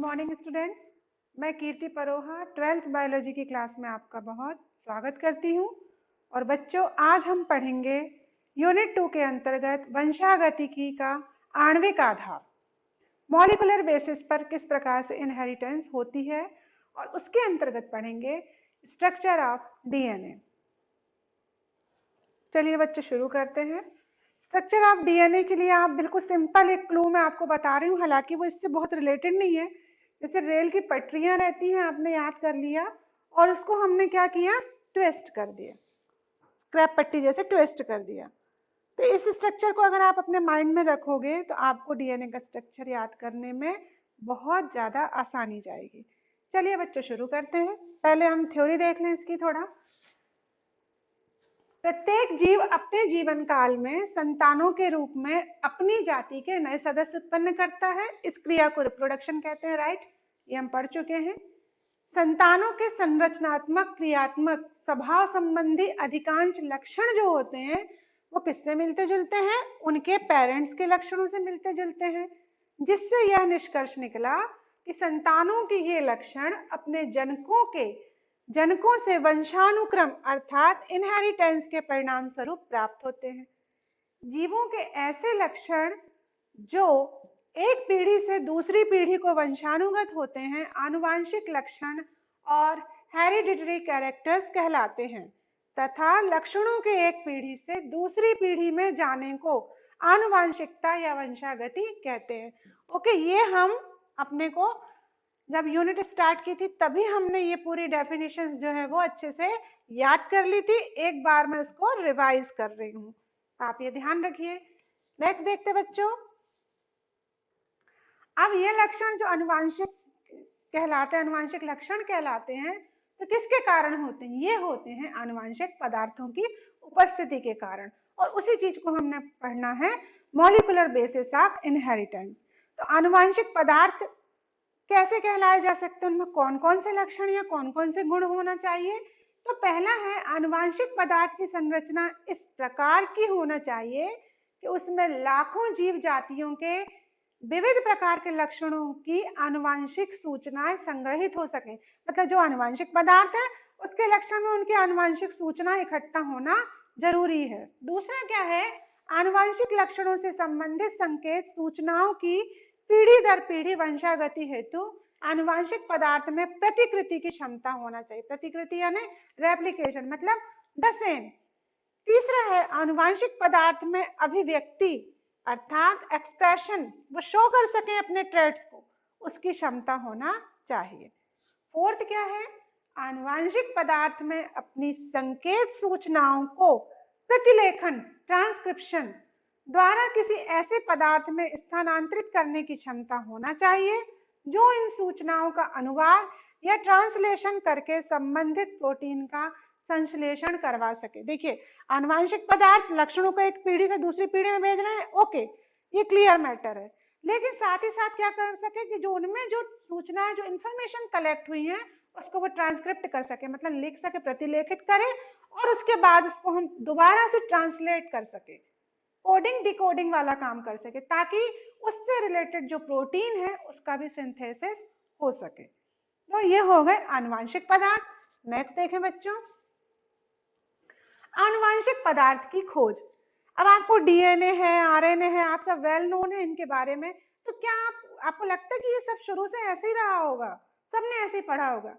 Morning students, मैं कीर्ति Paroha 12th biology की class में आपका बहुत स्वागत करती हूँ। और बच्चों, आज हम पढ़ेंगे यूनिट 2 के अंतर्गत वंशागतिकी का आणविक आधार, मॉलिकुलर बेसिस पर किस प्रकार से इनहेरिटेंस होती है, और उसके अंतर्गत पढ़ेंगे स्ट्रक्चर ऑफ डीएनए। चलिए बच्चों शुरू करते हैं। स्ट्रक्चर ऑफ डीएनए के लिए आप बिल्कुल सिंपल एक क्लू मैं आपको बता रही हूँ, हालांकि वो इससे बहुत रिलेटेड नहीं है। जैसे रेल की पटरियां रहती हैं, आपने याद कर लिया, और उसको हमने क्या किया, ट्विस्ट कर दिया, स्क्रैप पट्टी जैसे ट्विस्ट कर दिया। तो इस स्ट्रक्चर को अगर आप अपने माइंड में रखोगे तो आपको डीएनए का स्ट्रक्चर याद करने में बहुत ज्यादा आसानी जाएगी। चलिए बच्चों शुरू करते हैं। पहले हम थ्योरी देख लें इसकी थोड़ा। प्रत्येक जीव अपने जीवन काल में संतानों के रूप में अपनी जाति के नए सदस्य उत्पन्न करता है। इस क्रिया को रिप्रोडक्शन कहते हैं, राइट? ये हम पढ़ चुके हैं। संतानों के संरचनात्मक, क्रियात्मक, स्वभाव संबंधी अधिकांश लक्षण जो होते हैं वो किससे मिलते जुलते हैं? उनके पेरेंट्स के लक्षणों से मिलते जुलते हैं, जिससे यह निष्कर्ष निकला कि संतानों के ये लक्षण अपने जनकों से वंशानुक्रम अर्थात इनहेरिटेंस के परिणाम स्वरूप प्राप्त होते हैं। जीवों के ऐसे लक्षण जो एक पीढ़ी से दूसरी पीढ़ी को वंशानुगत होते हैं आनुवांशिक लक्षण और हेरिडिटरी कैरेक्टर्स कहलाते हैं, तथा लक्षणों के एक पीढ़ी से दूसरी पीढ़ी में जाने को आनुवांशिकता या वंशागति कहते हैं। ओके, ये हम अपने को जब यूनिट स्टार्ट की थी तभी हमने ये पूरी डेफिनेशंस जो है वो अच्छे से याद कर ली थी। एक बार मैं इसको रिवाइज कर रही हूँ, आप ये ध्यान रखिए। नेक्स्ट देखते बच्चों। अब ये लक्षण जो अनुवांशिक कहलाते हैं, अनुवांशिक लक्षण कहलाते हैं, तो किसके कारण होते हैं? ये होते हैं अनुवांशिक पदार्थों की उपस्थिति के कारण। और उसी चीज को हमने पढ़ना है, मॉलिकुलर बेसिस ऑफ इनहेरिटेंस। तो अनुवांशिक पदार्थ कैसे कहलाए जा सकते हैं, उनमें कौन कौन से लक्षण या कौन कौन से गुण होना चाहिए? तो पहला है, आनुवांशिक पदार्थ की संरचना इस प्रकार की होना चाहिए कि उसमें लाखों जीव जातियों के विविध प्रकार के लक्षणों की आनुवांशिक सूचनाएं संग्रहित हो सके। मतलब जो आनुवांशिक पदार्थ है उसके लक्षण में उनकी आनुवांशिक सूचना इकट्ठा होना जरूरी है। दूसरा क्या है, आनुवांशिक लक्षणों से संबंधित संकेत सूचनाओं की पीढ़ी दर पीढ़ी वंशागति हेतु आनुवांशिक पदार्थ में प्रतिकृति की क्षमता होना चाहिए। प्रतिकृति यानी रेप्लिकेशन, मतलब द सेम। तीसरा है, आनुवांशिक पदार्थ में अभिव्यक्ति अर्थात एक्सप्रेशन, वो शो कर सके अपने ट्रेड्स को, उसकी क्षमता होना चाहिए। फोर्थ क्या है, आनुवांशिक पदार्थ में अपनी संकेत सूचनाओं को प्रतिलेखन, ट्रांसक्रिप्शन द्वारा किसी ऐसे पदार्थ में स्थानांतरित करने की क्षमता होना चाहिए जो इन सूचनाओं का अनुवाद या ट्रांसलेशन करके संबंधित प्रोटीन का संश्लेषण करवा सके। देखिए, आनुवांशिक पदार्थ लक्षणों को एक पीढ़ी से दूसरी पीढ़ी में भेज रहे हैं, ओके, ये क्लियर मैटर है। लेकिन साथ ही साथ क्या कर सके कि जो उनमें जो सूचनाएं, जो इंफॉर्मेशन कलेक्ट हुई है उसको वो ट्रांसक्रिप्ट कर सके, मतलब लिख सके, प्रतिलेखित करे, और उसके बाद उसको हम दोबारा से ट्रांसलेट कर सके, कोडिंग डिकोडिंग वाला काम कर सके, ताकि उससे रिलेटेड जो प्रोटीन है उसका भी सिंथेसिस हो सके। तो ये हो गए आनुवांशिक पदार्थ। नेक्स्ट देखें बच्चों, आनुवांशिक पदार्थ की खोज। अब आपको डीएनए है, आरएनए है, आप सब वेल नोन है इनके बारे में। तो क्या आपको लगता है कि ये सब शुरू से ऐसे ही रहा होगा, सबने ऐसे ही पढ़ा होगा?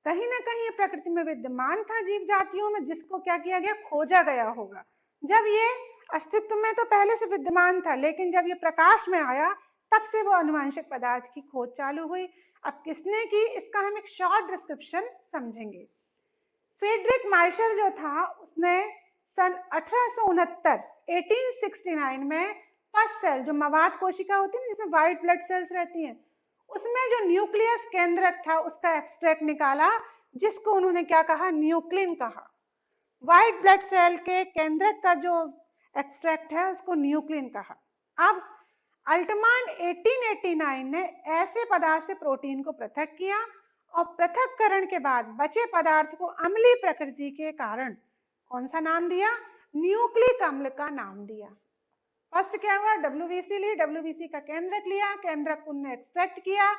कहीं ना कहीं ये प्रकृति में विद्यमान था जीव जातियों में, जिसको क्या किया गया, खोजा गया होगा। जब ये अस्तित्व में तो पहले से विद्यमान था, लेकिन जब ये प्रकाश में आया तब से वो आनुवांशिक पदार्थ की खोज चालू हुई। अब किसने की, इसका हम एक शॉर्ट डिस्क्रिप्शन समझेंगे। फ्रेडरिक माइशर जो था, उसने सन 1869 में फर्स्ट सेल, जो मवाद कोशिका होती है जिसमें व्हाइट ब्लड सेल्स रहती हैं, उसमें जो न्यूक्लियस केंद्रक था उसका एक्सट्रैक्ट निकाला, जिसको उन्होंने क्या कहा, न्यूक्लिन कहा। व्हाइट ब्लड सेल के केंद्रक का जो एक्सट्रैक्ट है उसको न्यूक्लिन कहा। अब अल्टमान 1889 ने ऐसे पदार्थ से प्रोटीन को पृथक किया, और पृथक्करण के बाद बचे पदार्थ को अम्लीय प्रकृति के कारण कौन सा नाम दिया, न्यूक्लिक अम्ल का नाम दिया। फर्स्ट क्या हुआ, डब्ल्यूबीसी ली, डब्ल्यूबीसी का केंद्रक लिया, केंद्रक उन्होंने एक्सट्रैक्ट किया,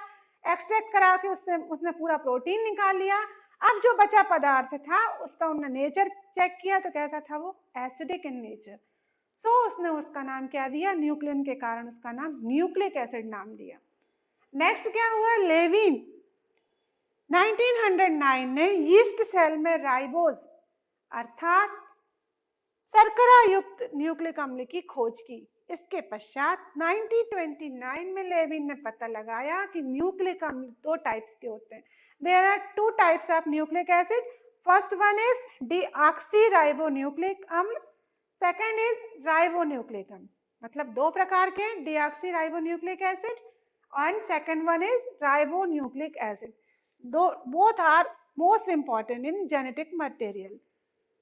एक्सट्रैक्ट करा के उससे उसने पूरा प्रोटीन निकाल लिया। अब जो बचा पदार्थ था उसका उन्होंने नेचर चेक किया तो कैसा था वो, एसिडिक इन नेचर। सो उसने उसका नाम क्या दिया, न्यूक्लियन के कारण उसका नाम न्यूक्लिक एसिड नाम दिया। नेक्स्ट क्या हुआ, लेविन 1909 ने यीस्ट सेल में राइबोज अर्थात शर्करा युक्त न्यूक्लिक अम्ल की खोज की। इसके पश्चात 1929 में लेविन ने पता लगाया कि न्यूक्लिक अम्ल दो टाइप्स के होते हैं। There are two types of nucleic acid, first one is deoxyribonucleic अम्ल, सेकंड इज राइबोन्यूक्लिक अम्ल। मतलब दो प्रकार के deoxyribonucleic acid and second one is ribonucleic acid. दो both are most important in genetic material.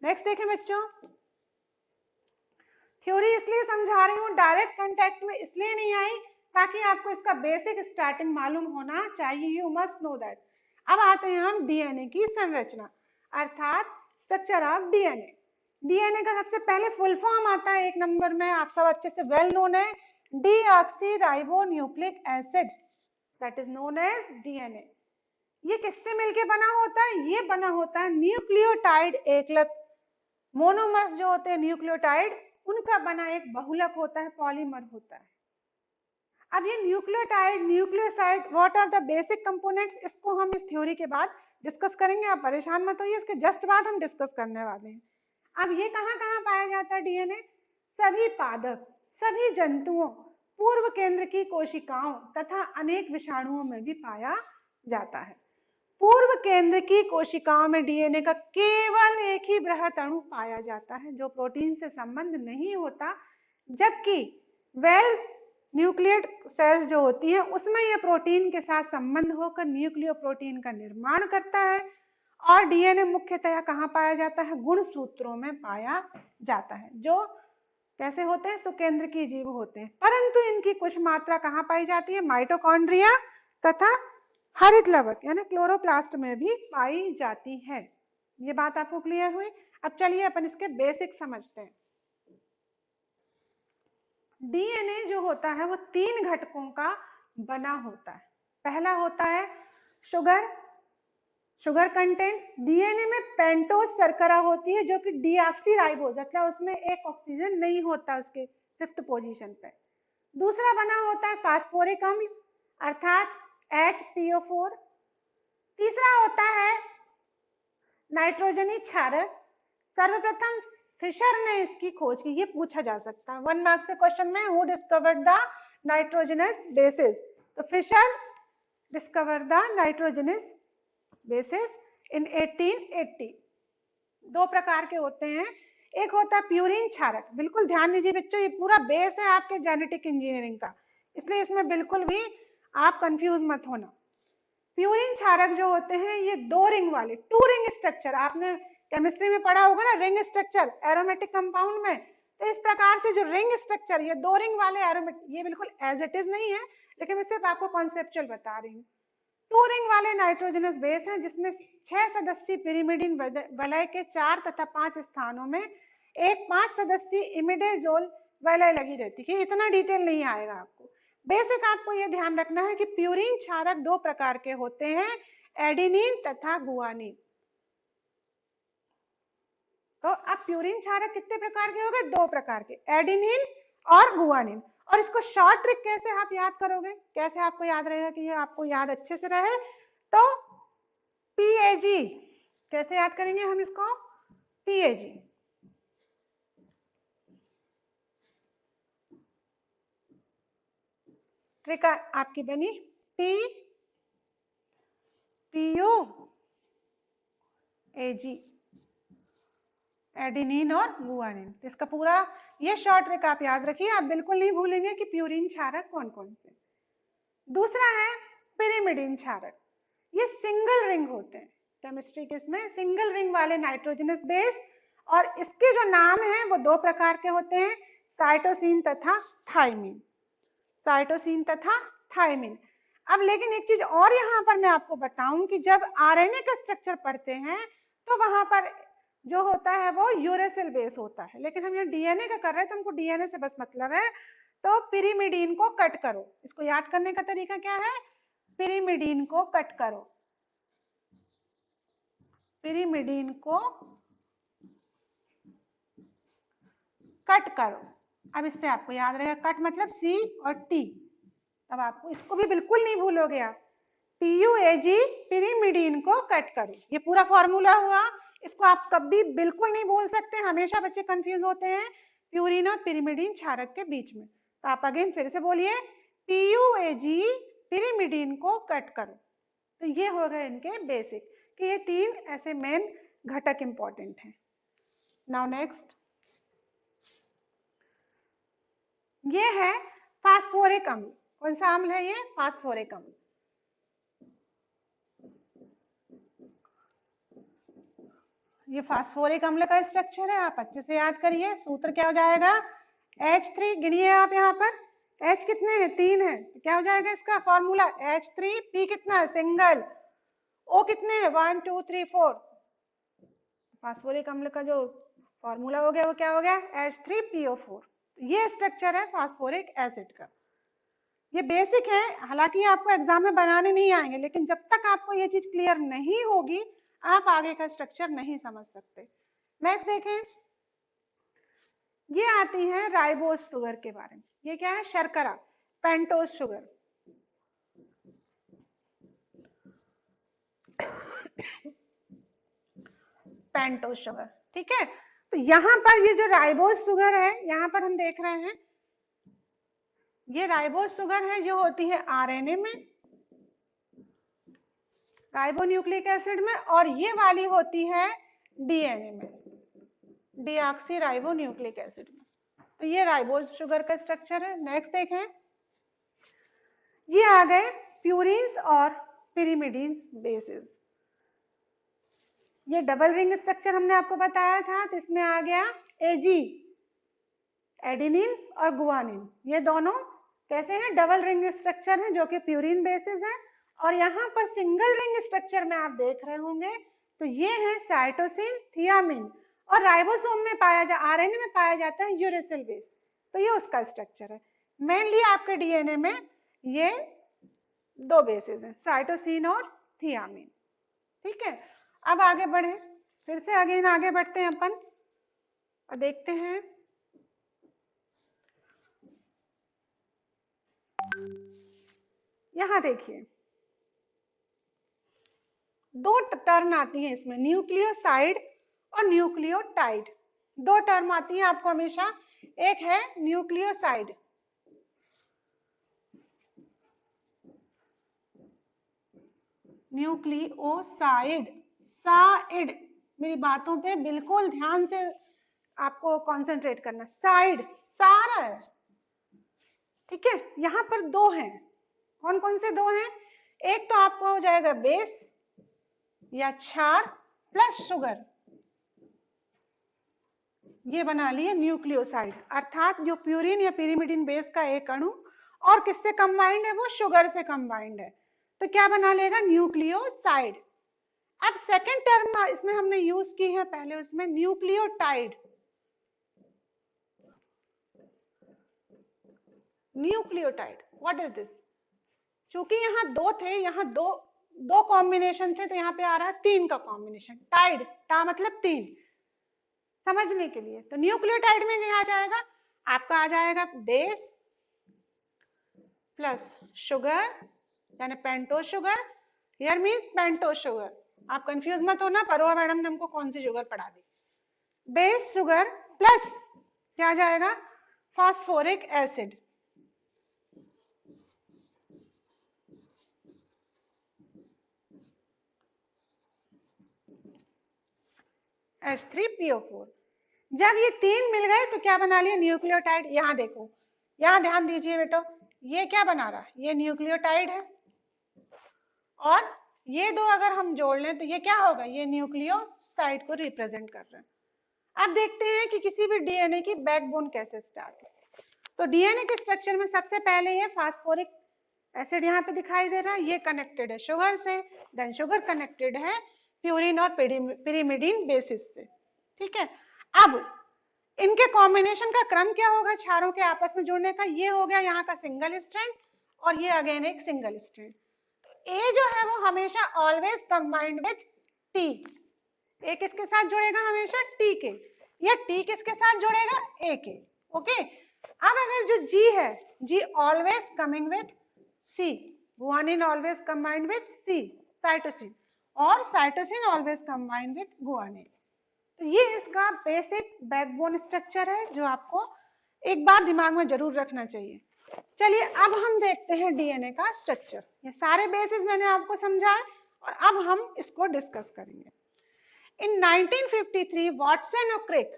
Next देखें बच्चों, थ्योरी इसलिए समझा रही हूँ, डायरेक्ट कांटेक्ट में इसलिए नहीं आई ताकि आपको इसका बेसिक स्टार्टिंग मालूम होना चाहिए, यू मस्ट नो दैट। अब आते हैं हम डीएनए की संरचना अर्थात स्ट्रक्चर ऑफ डीएनए। डीएनए का सबसे पहले फुल फॉर्म आता है एक नंबर में, आप सब अच्छे से वेल नोन है, deoxyribonucleic acid, that is known as DNA. ये किससे मिलके बना होता है, ये बना होता है न्यूक्लियोटाइड एकलक, मोनोमर्स जो होते हैं न्यूक्लियोटाइड उनका बना एक बहुलक होता है, पॉलीमर होता है। अब ये nucleotide, nucleoside, what are the basic components, इसको हम इस थ्योरी के बाद डिस्कस करेंगे, आप परेशान मत होइए, इसके जस्ट बाद हम डिस्कस करने वाले हैं। अब ये कहाँ कहाँ पाया जाता है डीएनए, सभी पादप, सभी जंतुओं, पूर्व केंद्र की कोशिकाओं तथा अनेक विषाणुओं में भी पाया जाता है। पूर्व केंद्र की कोशिकाओं में डीएनए का केवल एक ही बृहत अणु पाया जाता है जो प्रोटीन से संबंध नहीं होता, जबकि वेल न्यूक्लियड सेल्स जो होती है उसमें यह प्रोटीन के साथ संबंध होकर न्यूक्लियोप्रोटीन का निर्माण करता है। और डीएनए मुख्यतः कहाँ पाया जाता है, गुणसूत्रों में पाया जाता है, जो कैसे होते हैं, सुकेंद्र की जीव होते हैं, परंतु इनकी कुछ मात्रा कहाँ पाई जाती है, माइटोकॉन्ड्रिया तथा हरित लवक यानी क्लोरोप्लास्ट में भी पाई जाती है। ये बात आपको क्लियर हुई। अब चलिए अपन इसके बेसिक समझते हैं। डीएनए जो होता है वो तीन घटकों का बना होता है। पहला होता है शुगर, शुगर कंटेंट। डीएनए में पेंटोज शर्करा होती है जो कि डीऑक्सीराइबोज, मतलब उसमें एक ऑक्सीजन नहीं होता उसके फिफ्थ पोजीशन पे। दूसरा बना होता है फास्फोरिक अम्ल अर्थात HPO4। तीसरा होता है नाइट्रोजनी क्षारक। सर्वप्रथम फिशर ने इसकी खोज की, ये पूछा जा सकता है 1 मार्क्स के क्वेश्चन में, who discovered the nitrogenous bases. तो Fischer discover the nitrogenous bases in 1880। दो प्रकार के होते हैं, एक होता है प्यूरिन क्षारक। बिल्कुल ध्यान दीजिए बच्चों, ये पूरा बेस है आपके जेनेटिक इंजीनियरिंग का, इसलिए इसमें बिल्कुल भी आप कंफ्यूज मत होना। प्यूरिन क्षारक जो होते हैं ये दो रिंग वाले, टू रिंग स्ट्रक्चर, आपने केमिस्ट्री में पढ़ा होगा ना रिंग स्ट्रक्चर एरोमेटिक कंपाउंड में। तो इस प्रकार से जो रिंग स्ट्रक्चर, ये दो रिंग वाले एरोमेटिक, ये बिल्कुल एज इट इज नहीं है लेकिन मैं सिर्फ आपको कॉन्सेप्चुअल बता रही हूँ। टू रिंग वाले नाइट्रोजनस बेस हैं जिसमें 6 सदस्यीय पिरिमिडिन वलय के 4 तथा 5 स्थानों में एक 5 सदस्यीय इमिडेजोल वलय लगी रहती है। इतना डिटेल नहीं आएगा आपको, बेसिक आपको यह ध्यान रखना है कि प्यूरिन क्षारक दो प्रकार के होते हैं, एडिनिन तथा गुआनिन। तो अब प्यूरिन क्षारक कितने प्रकार के हो गए, दो प्रकार के, एडिनिन और गुआनिन। और इसको शॉर्ट ट्रिक कैसे आप याद करोगे, कैसे आपको याद रहेगा कि ये आपको याद अच्छे से रहे, तो PAG कैसे याद करेंगे हम इसको, PAG। ट्रिक आपकी बनी PUAG, एडिनिन और गुआनिन। इसका पूरा ये शॉर्ट ट्रिक आप याद रखिए, आप बिल्कुल नहीं भूलेंगे कि प्यूरिन क्षारक कौन कौन से। दूसरा है पिरिमिडिन क्षारक, ये सिंगल रिंग होते हैं, केमिस्ट्री के इसमें सिंगल रिंग वाले नाइट्रोजनस बेस, और इसके जो नाम हैं वो दो प्रकार के होते हैं, साइटोसिन तथा थाइमिन, साइटोसिन तथा थाइमिन। अब लेकिन एक चीज और यहाँ पर मैं आपको बताऊं कि जब आरएनए का स्ट्रक्चर पढ़ते हैं तो वहां पर जो होता है वो यूरेसिल बेस होता है, लेकिन हम यहाँ डीएनए का कर रहे हैं तो हमको डीएनए से बस मतलब है। तो पिरिमिडीन को कट करो, इसको याद करने का तरीका क्या है, पिरिमिडीन को कट करो, पिरिमिडीन को कट करो। अब इससे आपको याद रहेगा, कट मतलब सी और टी, तब आपको इसको भी बिल्कुल नहीं भूलोगे आप। PUAG पिरिमिडीन को कट करो, ये पूरा फॉर्मूला हुआ। इसको आप कभी बिल्कुल नहीं भूल सकते, हमेशा बच्चे कंफ्यूज होते हैं प्यूरिन और पिरिमिडीन क्षारक के बीच में। तो आप अगेन फिर से बोलिए, PUAG पिरिमिडीन को कट करो। तो ये हो गए इनके बेसिक, कि ये तीन ऐसे मेन घटक इंपॉर्टेंट हैं। नाउ नेक्स्ट, ये है फास्फोरिक अम्ल। कौन सा अम्ल है ये? फास्फोरिक अम्ल। ये फास्फोरिक अम्ल का स्ट्रक्चर है, आप अच्छे से याद करिए। सूत्र क्या हो जाएगा? H3, गिनिए आप यहाँ पर, H कितने हैं? 3 है, तो क्या हो जाएगा इसका फॉर्मूला? H3, P कितना है? सिंगल, O कितने हैं? 1 2 3 4। फास्फोरिक अम्ल का जो फॉर्मूला हो गया वो क्या हो गया? H3PO4। ये स्ट्रक्चर है फास्फोरिक एसिड का। ये बेसिक है, हालांकि आपको एग्जाम में बनाने नहीं आएंगे, लेकिन जब तक आपको ये चीज क्लियर नहीं होगी आप आगे का स्ट्रक्चर नहीं समझ सकते। नेक्स्ट देखें, ये आती है राइबोज शुगर के बारे में। ये क्या है? शर्करा, पेंटोज शुगर। पेंटोज शुगर, ठीक है। तो यहाँ पर ये जो राइबोज शुगर है, यहाँ पर हम देख रहे हैं ये राइबोज शुगर है जो होती है आरएनए में, राइबोन्यूक्लिक एसिड में, और ये वाली होती है डीएनए में, डीऑक्सी राइबोन्यूक्लिक एसिड में। तो ये राइबोज शुगर का स्ट्रक्चर है। नेक्स्ट देखें, ये आ गए प्यूरिन्स और पिरिमिडीन्स बेसिस। ये डबल रिंग स्ट्रक्चर हमने आपको बताया था, तो इसमें आ गया एजी, एडेनिन और गुआनिन। ये दोनों कैसे हैं? डबल रिंग स्ट्रक्चर है जो कि प्यूरिन बेसिस है। और यहाँ पर सिंगल रिंग स्ट्रक्चर में आप देख रहे होंगे, तो ये है साइटोसिन, थियामिन, और राइबोसोम में पाया जा, आरएनए में पाया जाता है यूरेसिल बेस। तो ये उसका स्ट्रक्चर है। मेनली आपके डीएनए में ये दो बेसिस हैं, साइटोसिन और थियामिन, ठीक है। अब आगे बढ़े, फिर से अगेन आगे बढ़ते हैं अपन और देखते हैं यहां देखिए दो टर्म आती है इसमें, न्यूक्लियोसाइड और न्यूक्लियोटाइड। दो टर्म आती है आपको हमेशा, एक है न्यूक्लियोसाइड, न्यूक्लियोसाइड, साइड, मेरी बातों पे बिल्कुल ध्यान से आपको कंसंट्रेट करना। साइड सारा है, ठीक है। यहां पर दो हैं, कौन कौन से दो हैं? एक तो आपको हो जाएगा बेस या क्षार प्लस शुगर, ये बना लिए न्यूक्लियोसाइड। अर्थात जो प्यूरिन या पिरिमिडिन बेस का एक अणु और किससे कंबाइंड है? वो शुगर से कंबाइंड है, तो क्या बना लेगा? न्यूक्लियोसाइड। अब सेकेंड टर्म इसमें हमने यूज की है पहले, उसमें nucleotide. Nucleotide, what is this? चूंकि यहाँ दो थे, यहाँ दो कॉम्बिनेशन थे, तो यहाँ पे आ रहा है तीन का कॉम्बिनेशन। टाइड, टा मतलब तीन, समझने के लिए। तो न्यूक्लियोटाइड में क्या आ जाएगा? आपका आ जाएगा बेस प्लस शुगर, यानी pentose sugar. Here means pentose sugar. आप कंफ्यूज मत होना, परोवा मैडम ने हमको कौन सी शुगर पढ़ा दी। बेस शुगर प्लस क्या आ जाएगा? Phosphoric acid. H3PO4। जब ये तीन मिल गए तो क्या बना लिया? न्यूक्लियोटाइड। यहाँ देखो, यहाँ ध्यान दीजिए बेटो, ये क्या बना रहा है? ये न्यूक्लियोटाइड है, और ये दो अगर हम जोड़ लें तो ये क्या होगा? ये न्यूक्लियोसाइड को रिप्रेजेंट कर रहे हैं। अब देखते हैं कि किसी भी डीएनए की बैकबोन कैसे स्टार्ट है। तो डीएनए के स्ट्रक्चर में सबसे पहले ये फास्फोरिक एसिड यहाँ पे दिखाई दे रहा है, ये कनेक्टेड है शुगर से, देन शुगर कनेक्टेड है प्यूरिन और पिरिमिडीन बेसिस से, ठीक है। अब इनके कॉम्बिनेशन का क्रम क्या होगा क्षारों के आपस में जुड़ने का? ये हो गया यहाँ का सिंगल स्ट्रैंड, और ये अगेन एक सिंगल स्ट्रैंड। ए जो है वो हमेशा ऑलवेज कंबाइंड विथ टी, ए किसके साथ जुड़ेगा? हमेशा टी के, या टी किसके साथ जुड़ेगा? ए के। ओके, अब अगर जो जी है, G always coming with C, guanine always combined with C cytosine, और cytosine always combined with guanine. तो ये इसका बेसिक बैकबोन स्ट्रक्चर है जो आपको एक बार दिमाग में जरूर रखना चाहिए। चलिए अब हम देखते हैं डीएनए का स्ट्रक्चर। ये सारे बेसिस मैंने आपको समझाए और अब हम इसको डिस्कस करेंगे। इन 1953 वाटसन और क्रिक,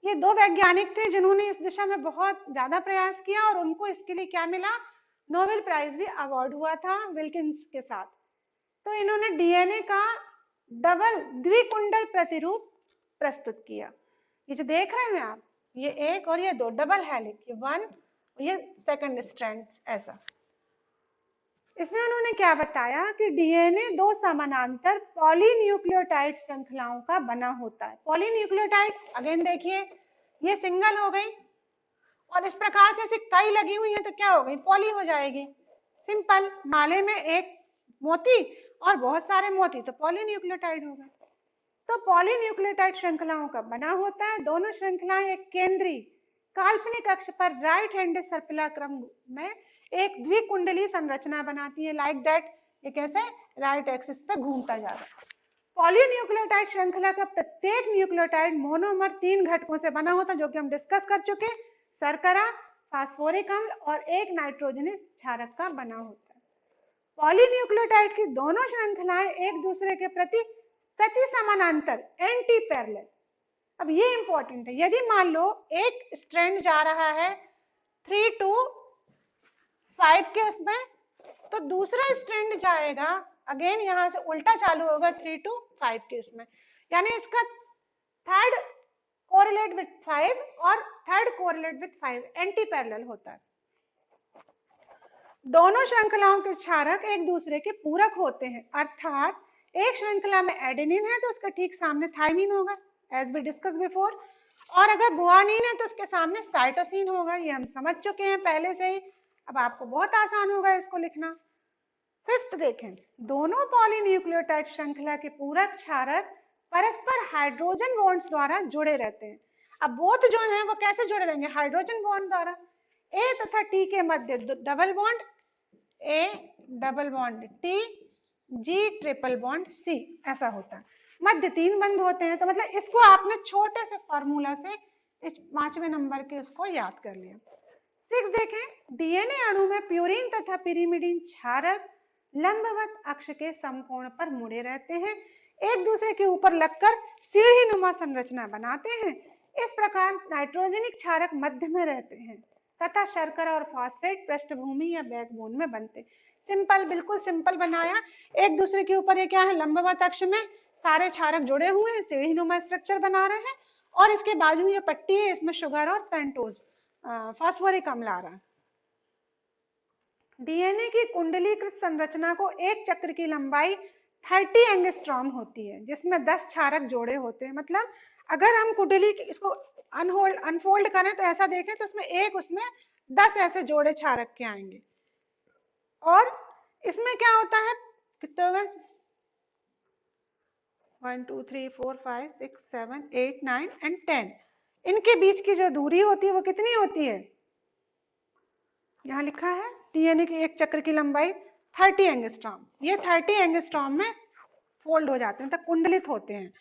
ये दो वैज्ञानिक थे जिन्होंने इस दिशा में बहुत ज्यादा प्रयास किया और उनको इसके लिए क्या मिला? नोबेल प्राइज भी अवार्ड हुआ था विल्किंस के साथ। तो इन्होंने डीएनए का डबल द्विकुंडल प्रतिरूप प्रस्तुत किया। ये जो देख रहे हैं आप, ये एक और ये दो डबल हेलिक्स, ये वन, ये सेकंड स्ट्रैंड, ऐसा। इसमें उन्होंने क्या बताया कि डीएनए दो समानांतर पॉलीन्यूक्लियोटाइड श्रृंखलाओं का बना होता है। पॉलीन्यूक्लियोटाइड अगेन देखिए, ये सिंगल हो गई और इस प्रकार से ऐसे कई लगी हुई है तो क्या हो गई? पॉली हो जाएगी। सिंपल, माले में एक मोती और बहुत सारे मोती, तो पॉलीन्यूक्लियोटाइड होगा। तो पॉलीन्यूक्लियोटाइड श्रृंखलाओं का बना होता है। दोनों श्रृंखलाएं एक केंद्रीय काल्पनिक अक्ष पर राइट हैंडेड सर्पिलाक्रम में एक द्विकुंडली संरचना बनाती है। लाइक दैट, ये कैसे राइट एक्सिस पे घूमता जा रहा है। पॉलीन्यूक्लियोटाइड श्रृंखला का प्रत्येक न्यूक्लियोटाइड मोनोमर 3 घटकों से बना होता है, जो कि हम डिस्कस कर चुके, शर्करा, फास्फोरिक अम्ल और एक नाइट्रोजनस क्षारक का बना होता है। पॉलीन्यूक्लियोटाइड की दोनों श्रृंखलाएं एक दूसरे के प्रति समानांतर, एंटी पैरेलल। अब ये इंपॉर्टेंट है, यदि मान लो एक स्ट्रैंड जा रहा है 3 to 5 के उसमें, तो दूसरा स्ट्रैंड जाएगा अगेन यहां से उल्टा चालू होगा 3 to 5 के उसमें, यानी इसका थर्ड कोरिलेट विथ 5 और third correlate with 5, anti parallel होता है। दोनों श्रृंखलाओं के क्षारक एक दूसरे के पूरक होते हैं, अर्थात एक श्रृंखला में एडेनिन है तो उसका ठीक सामने थाइमिन होगा, एज वी डिस्कस बिफोर, और अगर गुआनिन है तो उसके सामने साइटोसिन होगा। ये हम समझ चुके हैं पहले से ही, अब आपको बहुत आसान होगा इसको लिखना। फिफ्थ देखें, दोनों पॉलीन्यूक्लियोटाइड श्रृंखला के पूरक क्षारक परस्पर हाइड्रोजन बॉन्ड्स द्वारा जुड़े रहते हैं। अब बोथ जो हैं वो कैसे जुड़े रहेंगे? हाइड्रोजन बॉन्ड द्वारा। ए तथा टी के मध्य double bond, A double bond T, G triple bond C, ऐसा होता है। मध्य 3 बंद होते हैं। तो मतलब इसको आपने छोटे से फॉर्मूला से इस 5वें नंबर के उसको याद कर लिया। 6 देखें, डीएनए अणु में प्यूरिन तथा पिरिमिडिन क्षारक लंबवत अक्ष के समकोण पर मुड़े रहते हैं, एक दूसरे के ऊपर लगकर सीढ़ी नुमा संरचना बनाते हैं। इस प्रकार नाइट्रोजनिक क्षारक मध्य में रहते हैं तथा शर्करा और फास्फेट पृष्ठभूमि या बैकबोन में बनते। सिंपल, बिल्कुल सिंपल बनाया। एक दूसरे के ऊपर ये क्या है? लंबवत अक्ष में सारे क्षारक जुड़े हुए हैं, सीढ़ी नुमा स्ट्रक्चर बना रहे हैं, और इसके बाजू ये पट्टी है, इसमें शुगर और पेंटोज फास्फोरिक अम्ल आ रहा है। डीएनए की कुंडलीकृत संरचना को एक चक्र की लंबाई 30 एंगस्ट्रॉम होती है, जिसमें 10 क्षारक जोड़े होते हैं। मतलब अगर हम कुंडली इसको अनफोल्ड करें तो ऐसा देखें तो उसमें 10 ऐसे जोड़े क्षारक के आएंगे। और इसमें क्या होता है? कितने हो गए? 1 2 3 4 5 6 7 8 9 एंड 10। इनके बीच की जो दूरी होती है वो कितनी होती है? यहाँ लिखा है डीएनए की एक चक्र की लंबाई 30 एंगस्ट्रॉम। ये 30 एंगस्ट्रॉम में फोल्ड हो जाते हैं, तब कुंडलित होते हैं।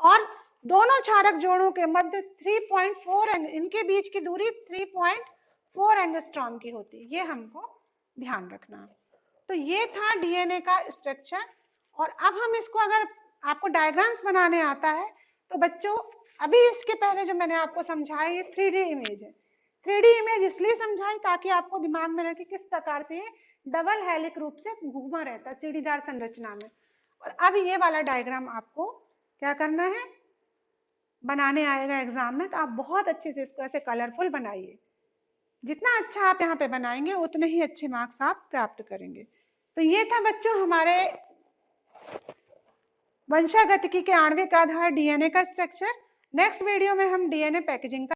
और दोनों क्षारक जोड़ों के मध्य 3.4 इनके बीच की दूरी 3.4 एंगस्ट्रॉम की होती है। ये हमको ध्यान रखना। तो ये था डीएनए का स्ट्रक्चर। और अब हम इसको, अगर आपको डायग्राम्स बनाने आता है तो बच्चों, अभी इसके पहले जो मैंने आपको समझाया ये 3D इमेज है। 3D इमेज इसलिए समझाई ताकि आपको दिमाग में रहे कि किस प्रकार से डबल हेलिक रूप से घूमा रहता है सीढ़ीदार संरचना में। और अब ये वाला डायग्राम आपको क्या करना है? बनाने आएगा एग्जाम में, तो आप बहुत अच्छे से इसको ऐसे कलरफुल बनाइए। जितना अच्छा आप यहाँ पे बनाएंगे उतने ही अच्छे मार्क्स आप प्राप्त करेंगे। तो ये था बच्चों हमारे वंशागतिकी के आणविक आधार डीएनए का स्ट्रक्चर। नेक्स्ट वीडियो में हम डीएनए पैकेजिंग का